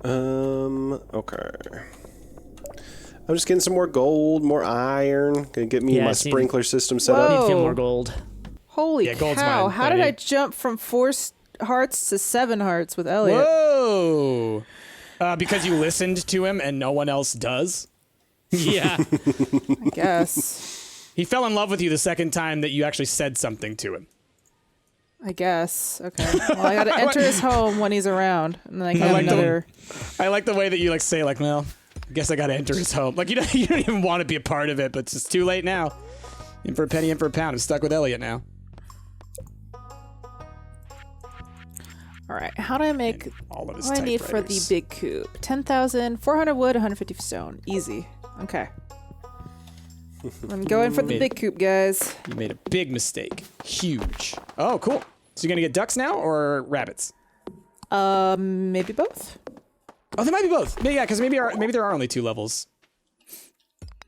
Okay. I'm just getting some more gold, more iron. Gonna get me my sprinkler system set up. Need a few more gold. Holy cow! How did I jump from 4 hearts to 7 hearts with Elliot? Whoa! Because you listened to him and no one else does? Yeah. I guess. He fell in love with you the second time that you actually said something to him. I guess. Okay. Well, I gotta enter his home when he's around, and then I can have another. I like the way that you like say like, well, I guess I gotta enter his home. Like you don't even want to be a part of it, but it's just too late now. In for a penny, in for a pound. I'm stuck with Elliot now. All right. How do I make all of his what do I need for the big coop? 10,000, 400 wood, 150 stone. Easy. Okay. I'm going for the big coop, guys. You made a big mistake. Huge. Oh, cool. So you're gonna get ducks now or rabbits? Maybe both. Oh, they might be both. Yeah, because maybe there are only 2 levels.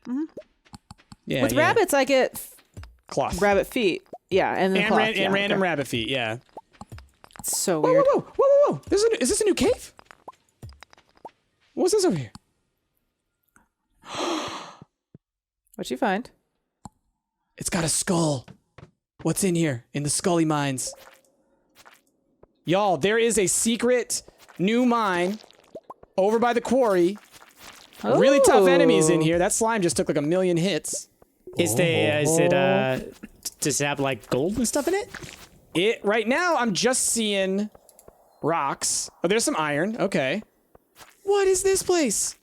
Mm-hmm. Yeah. With rabbits, I get cloth, rabbit feet. Yeah, and then cloth, and random rabbit feet. Yeah. It's so weird. Whoa! Is this a new cave? What's this over here? What'd you find? It's got a skull. What's in here? In the Scully mines. Y'all, there is a secret new mine over by the quarry. Oh. Really tough enemies in here. That slime just took like 1,000,000 hits. Does it have like gold and stuff in it? Right now, I'm just seeing rocks. Oh, there's some iron. Okay. What is this place?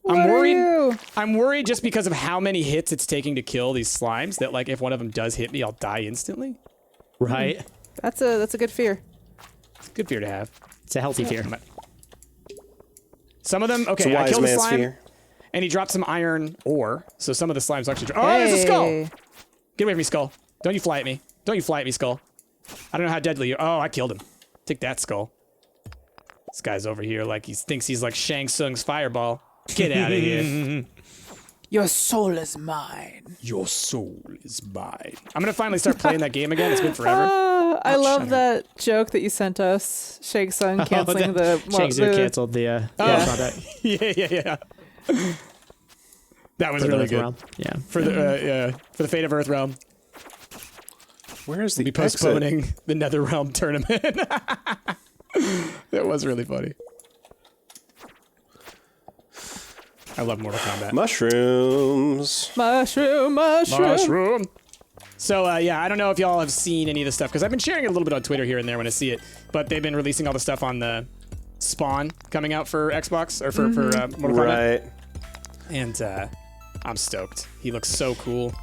I'm worried just because of how many hits it's taking to kill these slimes that like if one of them does hit me, I'll die instantly. Right. That's a good fear. It's a good fear to have. It's a healthy fear. Some of them, okay, I killed the slime, and he dropped some iron ore, so some of the slimes actually Oh, there's a skull! Get away from me, skull. Don't you fly at me. Don't you fly at me, skull. I don't know how deadly you are. Oh, I killed him. Take that, skull. This guy's over here like he thinks he's like Shang Tsung's fireball. Get out of here. Your soul is mine. Your soul is mine. I'm gonna finally start playing that game again. It's been forever. I love that joke that you sent us. Shang Tsung canceling Shang Tsung canceled the. Yeah. That was really good. Realm. Yeah. For the fate of Earth Realm. Where is the postponing the Netherrealm tournament? That was really funny. I love Mortal Kombat. Mushrooms. Mushroom. So, yeah, I don't know if y'all have seen any of the stuff, because I've been sharing it a little bit on Twitter here and there when I see it, but they've been releasing all the stuff on the Spawn coming out for Xbox, or for Mortal Kombat. Right. And I'm stoked. He looks so cool.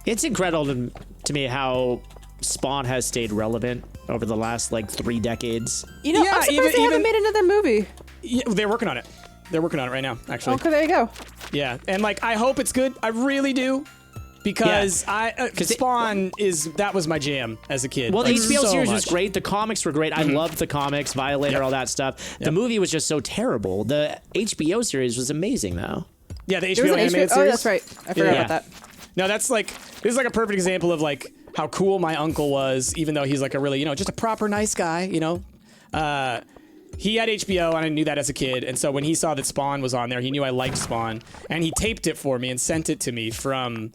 It's incredible to me how Spawn has stayed relevant over the last, like, 3 decades. You know, I'm surprised they haven't made another movie. Yeah, they're working on it. They're working on it right now, actually. Okay, there you go. Yeah, and like I hope it's good. I really do, because Spawn that was my jam as a kid. Well, like, the HBO so series much. was great. The comics were great. I loved the comics, Violator, all that stuff. The movie was just so terrible. The HBO series was amazing, though. Yeah, the HBO animated series. Oh, that's right. I forgot about that. No, this is like a perfect example of like how cool my uncle was, even though he's like a really just a proper nice guy. He had HBO, and I knew that as a kid, and so when he saw that Spawn was on there, he knew I liked Spawn, and he taped it for me and sent it to me from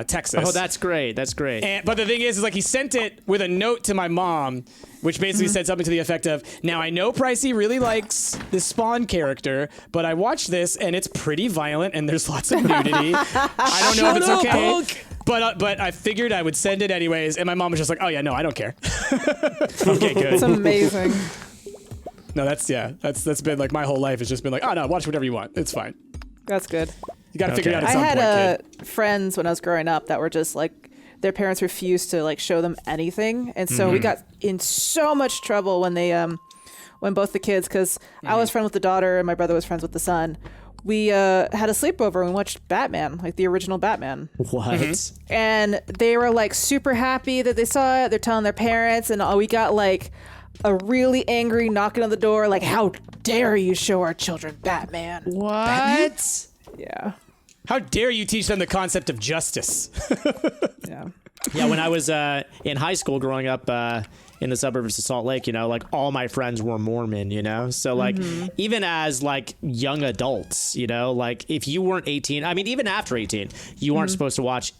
Texas. Oh, that's great. That's great. But the thing is like he sent it with a note to my mom, which basically said something to the effect of, now I know Pricey really likes this Spawn character, but I watched this, and it's pretty violent, and there's lots of nudity. I don't know if it's okay. Punk. But I figured I would send it anyways, and my mom was just like, oh yeah, no, I don't care. Okay, good. It's amazing. No, that's been like my whole life has just been like, oh no, watch whatever you want. It's fine. That's good. You gotta figure it out at some point, I had friends when I was growing up that were just like, their parents refused to like show them anything, and so we got in so much trouble when they when both the kids, because I was friends with the daughter and my brother was friends with the son. We had a sleepover and we watched Batman, like the original Batman. What? And they were like super happy that they saw it. They're telling their parents, and we got like a really angry knocking on the door, like, how dare you show our children Batman? What? Batman? Yeah. How dare you teach them the concept of justice? Yeah. Yeah, when I was in high school growing up, in the suburbs of Salt Lake, you know, like all my friends were Mormon, you know? So like even as like young adults, you know, like if you weren't 18, I mean, even after 18, you weren't supposed to watch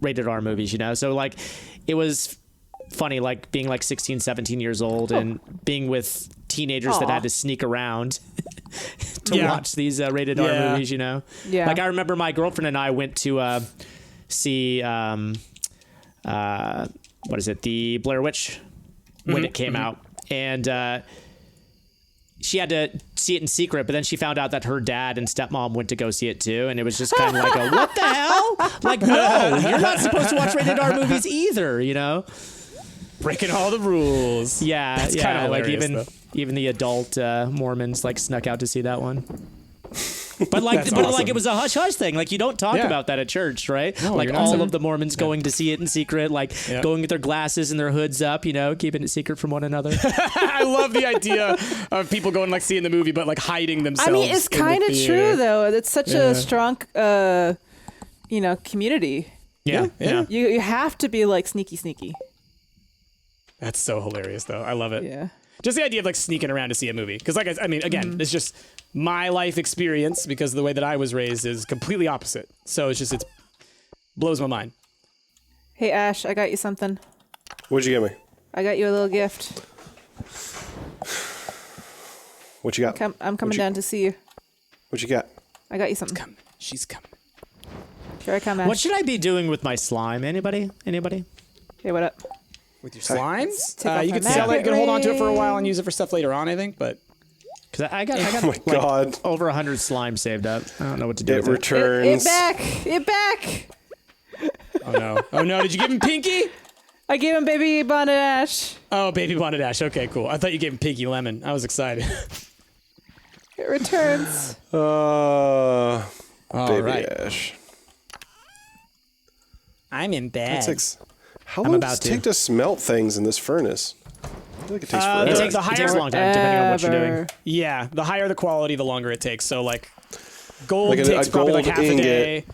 rated R movies, you know? So like it was funny, like being like 16, 17 years old and being with teenagers that had to sneak around to watch these rated R movies, you know? Yeah. Like I remember my girlfriend and I went to see what is it, the Blair Witch when it came out, and she had to see it in secret, but then she found out that her dad and stepmom went to go see it too, and it was just kind of like a, what the hell? Like, no, you're not supposed to watch rated R movies either, you know? Breaking all the rules. Yeah, That's yeah, kind of like even the adult Mormons like snuck out to see that one. But like, it was a hush hush thing. Like you don't talk about that at church, right? No, like all of the Mormons going to see it in secret, like going with their glasses and their hoods up, you know, keeping it secret from one another. I love the idea of people going like seeing the movie, but like hiding themselves. I mean, it's kind of true though. It's such a strong, you know, community. Yeah. You have to be like sneaky. That's so hilarious, though. I love it. Yeah. Just the idea of like sneaking around to see a movie, because like I mean, again, it's just my life experience because the way that I was raised is completely opposite. So it blows my mind. Hey Ash, I got you something. What'd you get me? I got you a little gift. What you got? I'm coming down to see you. What you got? I got you something. Coming. She's coming. Here I come, Ash. What should I be doing with my slime? Anybody? Hey, what up? With your slimes? Take off You my could sell it, you magnet could hold on to it for a ring. while and use it for stuff later on, I think, but... Because I got Oh my God. over 100 slime saved up. I don't know what to do It with it. returns. It back! Oh no. Oh no, did you give him Pinky? I gave him baby bonnet Ash. Oh, Baby Bonnet Ash. Okay, cool. I thought you gave him Pinky Lemon. I was excited. It returns. Baby right. Ash. I'm in bed. How long does it take to smelt things in this furnace? I feel like it takes forever. It takes a long time depending on what you're doing. Yeah, the higher the quality, the longer it takes. So like gold Like takes a probably like gold half ingot. a day,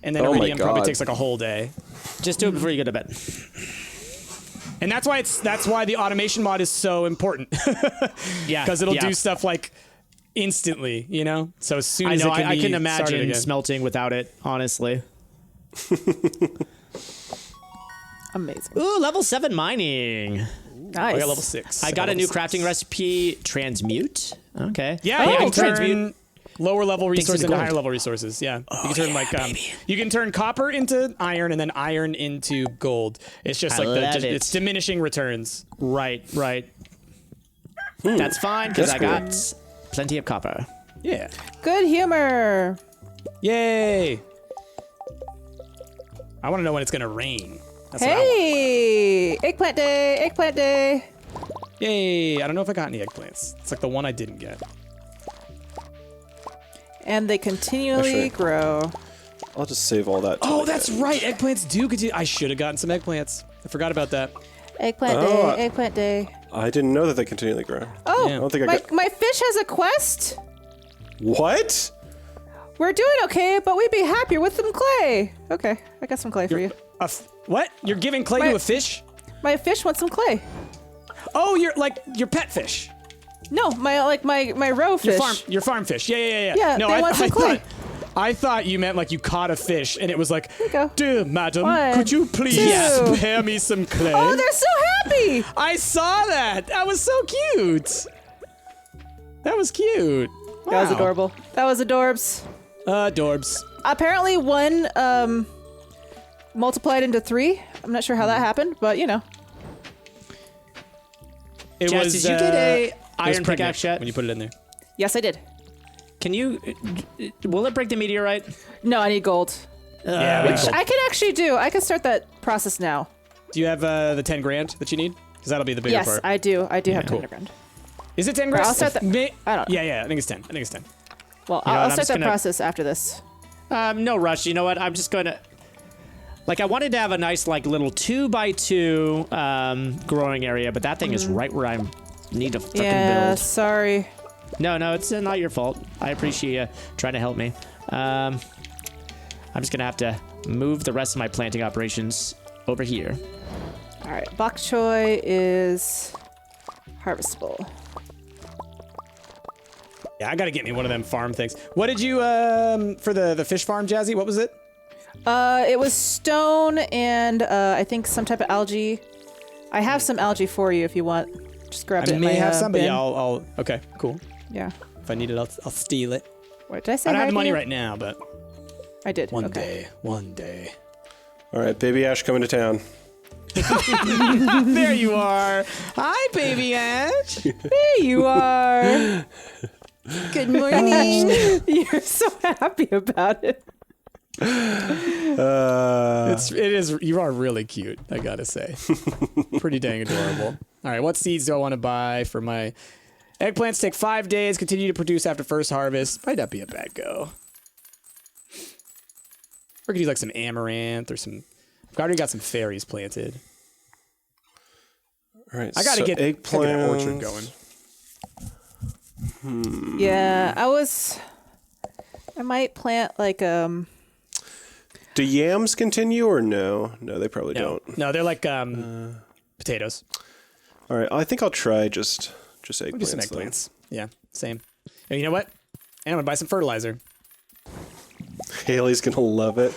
and then Oh my iridium probably God. takes like a whole day. Just do it before you go to bed. And that's why the automation mod is so important. Yeah, Because it'll do stuff like instantly, you know? So as soon I as know. it can I be can started imagine again. smelting without it. Honestly. Amazing. Ooh, level 7 mining. Nice. I got level 6. I got a new crafting recipe. Transmute. Okay. Yeah, Hey, you I can transmute. turn lower level resources into into gold. higher level resources. Yeah, you can turn you can turn copper into iron and then iron into gold. It's just I like love it. it's diminishing returns. Right. That's fine because I That's got plenty of copper. Yeah. Good humor. Yay! I want to know when it's gonna rain. That's what I want. Hey, eggplant day. Yay! I don't know if I got any eggplants. It's like the one I didn't get. And they continually Actually- grow. I'll just save all that. Oh, that's right. Eggplants do continue. I should have gotten some eggplants. I forgot about that. Eggplant day. I didn't know that they continually grow. Oh, Yeah. I don't think I my, got. my fish has a quest. What? We're doing okay, but we'd be happier with some clay. Okay, I got some clay for you. What? You're giving clay My- to a fish? My fish wants some clay. Oh, you're like your pet fish. No, my roe fish. Your farm fish. Yeah. Yeah, No, they want some clay. I thought you meant like you caught a fish and it was like, you go. dear madam, One, could you please two. spare me some clay? Oh, they're so happy. I saw that. That was so cute. That was cute. That was Wow. adorable. That was adorbs. Dorbs. Apparently, one multiplied into 3. I'm not sure how that happened, but you know. It Jess, was. did you get a it was iron pregnant pickaxe yet? when you put it in there? Yes, I did. Can you? Will it break the meteorite? No, I need gold. Yeah. Which I can actually do. I can start that process now. Do you have the 10 grand that you need? Because that'll be the bigger Yes, part. I do. I do have 10 grand. Is it 10 grand? I'll start that- I don't know. Yeah. I think it's 10. I think it's 10. Well, You know I'll what, I'm start just that gonna- process after this. No rush. You know what? I'm just going to. Like I wanted to have a nice like little 2x2 growing area, but that thing is right where I need to freaking Yeah, build. sorry. No, it's not your fault. I appreciate you trying to help me. I'm just gonna have to move the rest of my planting operations over here. All right, bok choy is harvestable. Yeah, I gotta get me one of them farm things. What did you for the fish farm, Jazzy? What was it? It was stone and I think some type of algae. I have some algae for you if you want. Just grab it. I in may my, have some, but bin. yeah, I'll. Okay, cool. Yeah. If I need it, I'll steal it. What did I say? I don't have the hi money to you? right now, but I did. one okay. day. All right, baby Ash coming to town. There you are. Hi, baby Ash. There you are. Good morning. You're so happy about it. It is. You are really cute, I gotta say. Pretty dang adorable. All right, what seeds do I want to buy for my eggplants? Take 5 days. Continue to produce after first harvest. Might not be a bad go. Or could use like some amaranth or some. I've already got some fairies planted. All right, I gotta so get an orchard going. Yeah, I might plant like Do yams continue or no? No, they probably don't. No, they're like potatoes. All right, I think I'll try just eggplants. We'll do some eggplants. Yeah, same. And you know what? And I'm gonna buy some fertilizer. Haley's gonna love it.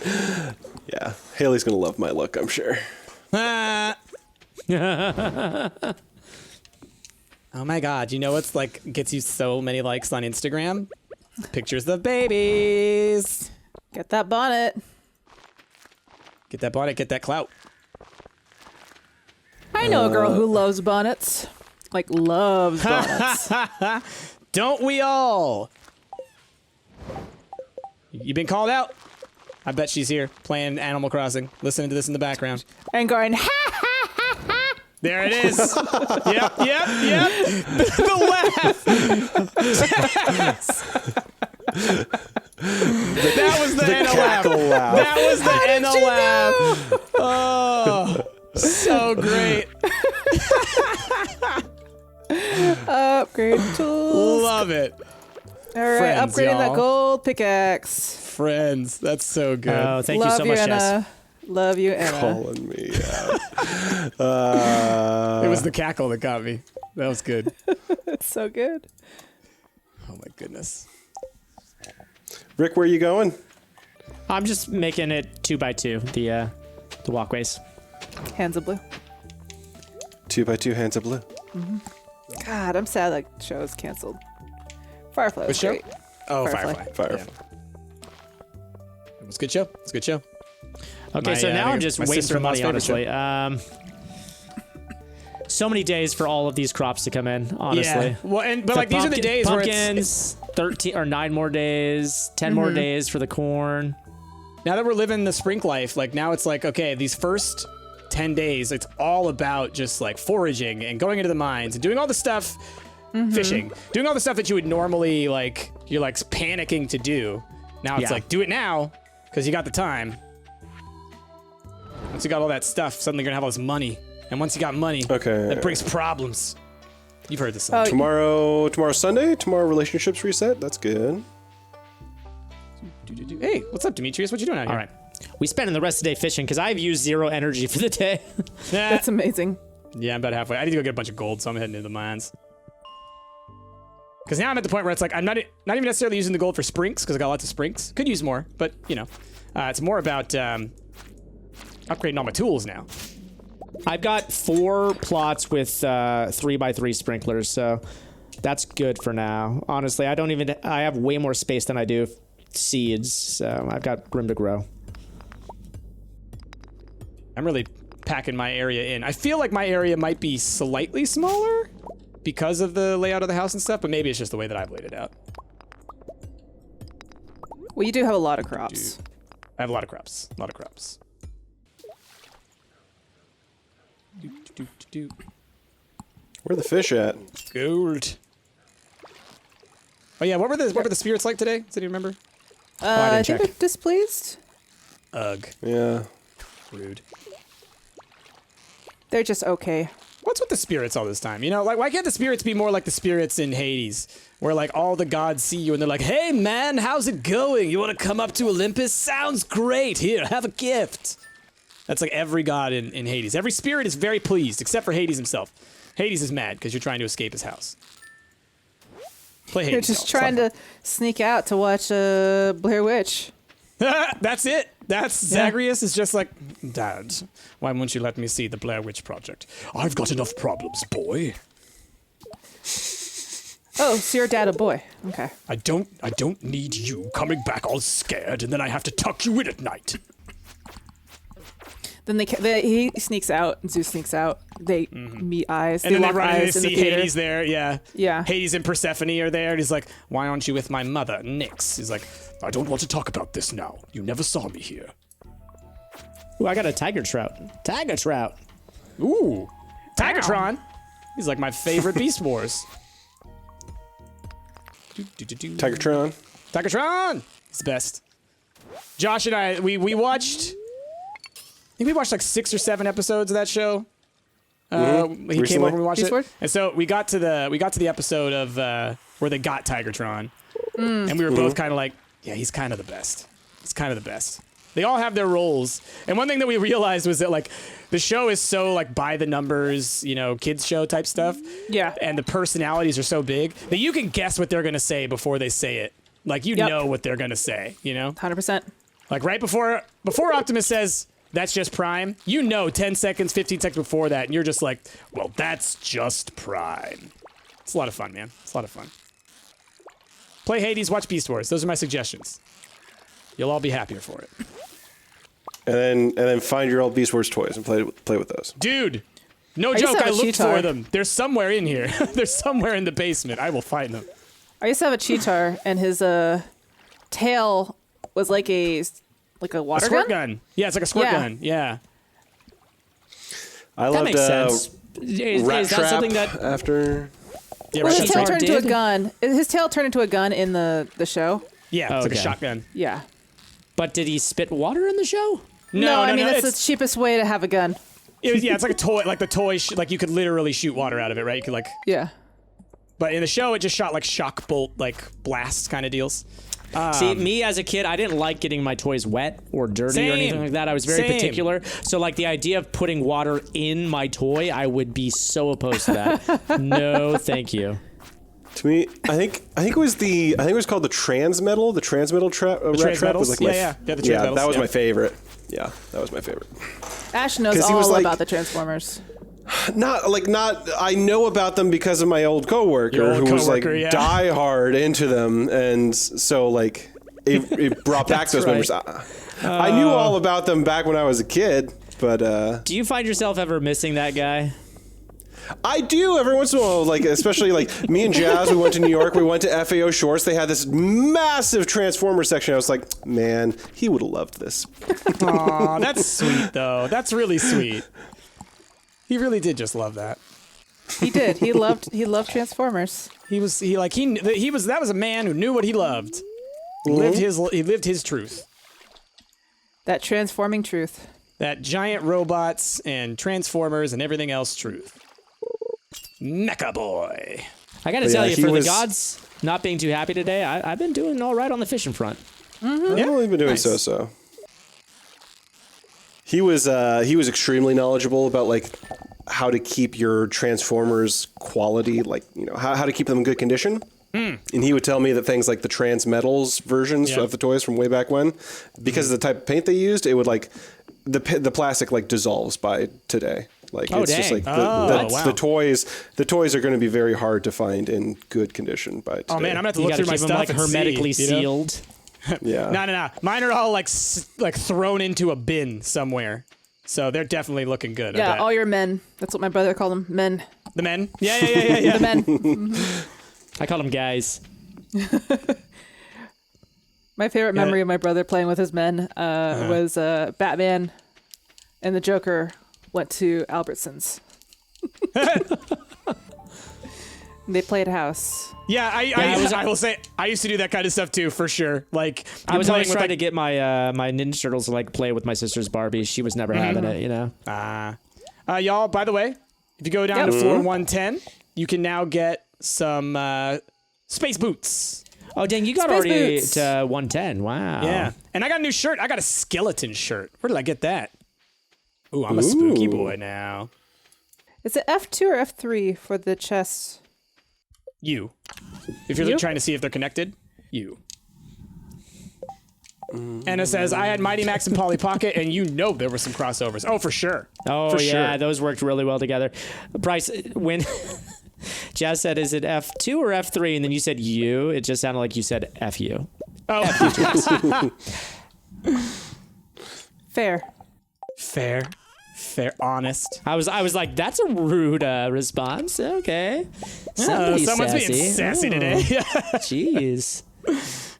Yeah, Haley's gonna love my look, I'm sure. Oh my god, you know what's like gets you so many likes on Instagram? Pictures of babies. get that bonnet. Get that bonnet, get that clout. I know a girl who loves bonnets. Like loves bonnets. Don't we all? You been called out? I bet she's here playing Animal Crossing, listening to this in the background. And going, ha! There it is. Yep. The laugh. That was the Anna laugh. That was the Anna laugh. Oh, so great. Upgrade tools. Love it. All right, Friends, upgrading y'all. that gold pickaxe. Friends, that's so good. Oh, thank Love you so much, Anna. Jess. Love you, Anna. Calling me out. It was the cackle that got me. That was good. It's so good. Oh my goodness. Rick, where are you going? I'm just making it 2x2, the walkways. Hands of blue. 2x2 hands of blue. God, I'm sad that show is canceled. Firefly was What show? great. Oh, Firefly. Firefly. Yeah. It was a good show. It's a good show. Okay, My, so now I'm my just waiting for sister-in-law's money, favorite honestly. So many days for all of these crops to come in, honestly. Yeah. Well, but like these are the days where pumpkins, 13 or 9 more days, 10 more days for the corn. now that we're living the sprink life, like now it's like, okay, these first 10 days, it's all about just like foraging and going into the mines and doing all the stuff, fishing, doing all the stuff that you would normally like, you're like panicking to do. Now it's Yeah. like, do it now because you got the time. Once you got all that stuff, suddenly you're gonna have all this money. And once you got money, Okay. that brings problems. You've heard this song. Oh, Tomorrow's Sunday. Tomorrow relationships reset. That's good. Hey, what's up, Demetrius? What you doing out here? All right. We spending the rest of the day fishing because I've used 0 energy for the day. That's amazing. Yeah, I'm about halfway. I need to go get a bunch of gold, so I'm heading into the mines. Because now I'm at the point where it's like I'm not even necessarily using the gold for sprinks because I got lots of sprinks. Could use more, but you know, it's more about upgrading all my tools now. I've got 4 plots with 3x3 sprinklers, so that's good for now. Honestly, I have way more space than I do seeds, so I've got room to grow. I'm really packing my area in. I feel like my area might be slightly smaller because of the layout of the house and stuff, but maybe it's just the way that I've laid it out. Well, you do have a lot of crops. I have a lot of crops. A lot of crops. Where are the fish at? Gold. Oh yeah, what were the spirits like today? Does anyone remember? I didn't think check. they're displeased. Ugh. Yeah. Rude. They're just okay. What's with the spirits all this time? You know, like, why can't the spirits be more like the spirits in Hades? Where, like, all the gods see you and they're like, hey, man, how's it going? You want to come up to Olympus? Sounds great. Here, have a gift. That's like every god in Hades. Every spirit is very pleased, except for Hades himself. Hades is mad because you're trying to escape his house. Play Hades. You're just trying to sneak out to watch Blair Witch. That's it. Zagreus is just like, Dad, why won't you let me see the Blair Witch Project? I've got enough problems, boy. Oh, so your dad a boy. Okay. I don't need you coming back all scared and then I have to tuck you in at night. Then he sneaks out and Zeus sneaks out. They meet eyes. And then they lock run and eyes they in the see theater. Hades there, yeah. Yeah. Hades and Persephone are there, and he's like, why aren't you with my mother, Nyx? He's like, I don't want to talk about this now. You never saw me here. Ooh, I got a tiger trout. Tiger trout. Ooh. Tigertron. He's like my favorite Beast Wars. Tigertron. Tigertron! He's the best. Josh and I, we watched... I think we watched like 6 or 7 episodes of that show. He Recently. came over and we watched Beast it. Wars? And so we got to the episode of where they got Tigertron. And we were both kind of like, yeah, he's kind of the best. He's kind of the best. They all have their roles. And one thing that we realized was that like the show is so like by the numbers, you know, kids show type stuff. Yeah. And the personalities are so big that you can guess what they're going to say before they say it. Like you know what they're going to say, you know? 100%. Like right before Optimus says, that's just Prime, you know 10 seconds, 15 seconds before that, and you're just like, well, that's just Prime. It's a lot of fun, man. It's a lot of fun. Play Hades, watch Beast Wars. Those are my suggestions. You'll all be happier for it. And then find your old Beast Wars toys and play with those. Dude, no used to joke, have I a looked Cheetar. for them. They're somewhere in here. They're somewhere in the basement. I will find them. I used to have a Cheetar, and his tail was like a water A squirt gun. Yeah, it's like a squirt gun. Yeah. I That loved makes sense. Is Rat that Trap something that... after. Yeah, Well, right. his tail Cheetar turned into a did? gun. His tail turned into a gun in the show. Yeah, it's like a Okay. shotgun. Yeah. But did he spit water in the show? No, I mean that's the it's, cheapest way to have a gun. it's like a toy, like the toy, like you could literally shoot water out of it, right? You could like, Yeah. but in the show it just shot like shock bolt, like blast kind of deals. See, me as a kid, I didn't like getting my toys wet or dirty Same. or anything like that. I was very Same. particular. So, like, the idea of putting water in my toy, I would be so opposed to that. No, thank you. To me, I think it was called the Transmetal. The Transmetal trap. Rat Trap was like my the Transmetals, that was yeah. my favorite. Yeah, that was my favorite. Ash knows 'Cause he was all like- about the Transformers. Not. I know about them because of my old coworker Your old who was like coworker, yeah. die hard into them, and so like it brought back those right. memories. I knew all about them back when I was a kid, but Do you find yourself ever missing that guy? I do every once in a while, like especially like me and Jazz. We went to New York. We went to FAO Shorts. They had this massive Transformer section. I was like, man, he would have loved this. Aw, that's sweet though. That's really sweet. He really did just love that. He did. He loved Transformers. That was a man who knew what he loved. He lived his truth. That transforming truth. That giant robots and Transformers and everything else truth. Mecha Boy. I got to But tell yeah, you, he for was- the gods not being too happy today, I've been doing all right on the fishing front. I've only been doing Nice. so. He was extremely knowledgeable about like how to keep your Transformers quality, like how to keep them in good condition. And he would tell me that things like the Transmetals versions Yeah. of the toys from way back when, because of the type of paint they used, it would like the plastic like dissolves by today. Like Oh, it's just dang. like wow. the toys are going to be very hard to find in good condition by today. Oh man, I'm gonna have to You look got to through my keep them stuff like and hermetically see, you know? sealed. yeah. No. Mine are all like thrown into a bin somewhere. So they're definitely looking good. I Yeah, bet. all your men. That's what my brother called them. Men. The men? Yeah. The men. I call them guys. My favorite memory of my brother playing with his men was Batman and the Joker went to Albertsons. They played house. Yeah, I will say I used to do that kind of stuff too, for sure. Like I was always with, trying to get my my Ninja Turtles to like play with my sister's Barbie. She was never having it, you know. y'all. By the way, if you go down to floor 110, you can now get some space boots. Oh dang, you got Space already boots. to 110. Wow. Yeah, and I got a new shirt. I got a skeleton shirt. Where did I get that? Ooh, I'm a spooky boy now. Is it F2 or F3 for the chests? You. If you're You? trying to see if they're connected, you. And it says, I had Mighty Max and Polly Pocket, and you know there were some crossovers. Oh, for sure. Oh, for yeah, sure. those worked really well together. Bryce, when Jazz said, is it F2 or F3? And then you said you, it just sounded like you said FU. Oh, Fair. fair, honest. I was like, that's a rude response. Okay. Somebody's Someone's sassy. being sassy Oh, today. Jeez.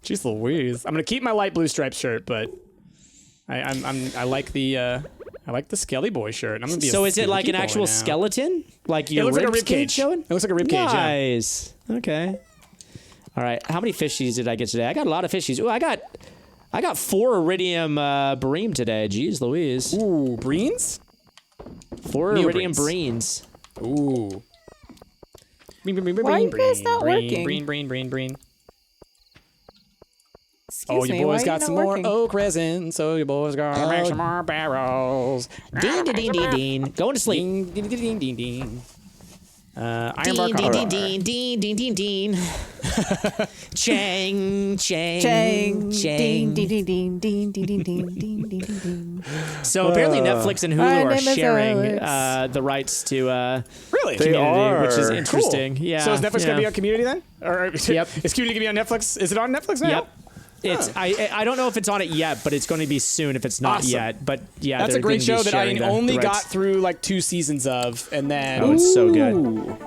Jeez Louise. I'm gonna keep my light blue striped shirt, but I like the Skelly Boy shirt. I'm gonna be. So a is it like spooky an boy actual now. skeleton? Like It your looks like a rib rib cage. showing? It looks like a rib cage. Yeah. Nice. Okay. All right. How many fishies did I get today? I got a lot of fishies. Ooh, I got 4 iridium bream today. Jeez Louise. Ooh, Breens? 4 Neo iridium breens. breens. Ooh. Why are you guys not working? Breen. Excuse Oh, your me, boys why are got you some not more working? oak resin, so your boys gotta make some more barrels. Ding, ding, ding, ding, ding. Going to sleep. Ding, ding, ding, ding, ding. Iron Ding, bar ding, copper. ding, ding, ding, ding, ding. Chang, chang, Chang, chang. ding, ding, ding, ding, ding, ding, ding, ding, ding, ding, ding. So apparently Netflix and My Hulu are name is sharing Alex. the rights to Really? They Community, are. which is Cool. interesting. Yeah. So is Netflix yeah. gonna be on Community then? Or Yep. Is Community gonna be on Netflix? Is it on Netflix now? Yep. It's I don't know if it's on it yet, but it's going to be soon if it's not Awesome. yet. But yeah, That's a they're great gonna be show that I sharing the only got rights. through like 2 seasons of, and then Oh, it's so good. Ooh.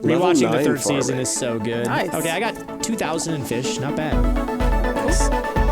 Rewatching Level the 9 third farming. season is so good. Nice. Okay, I got 2,000 fish. Not bad.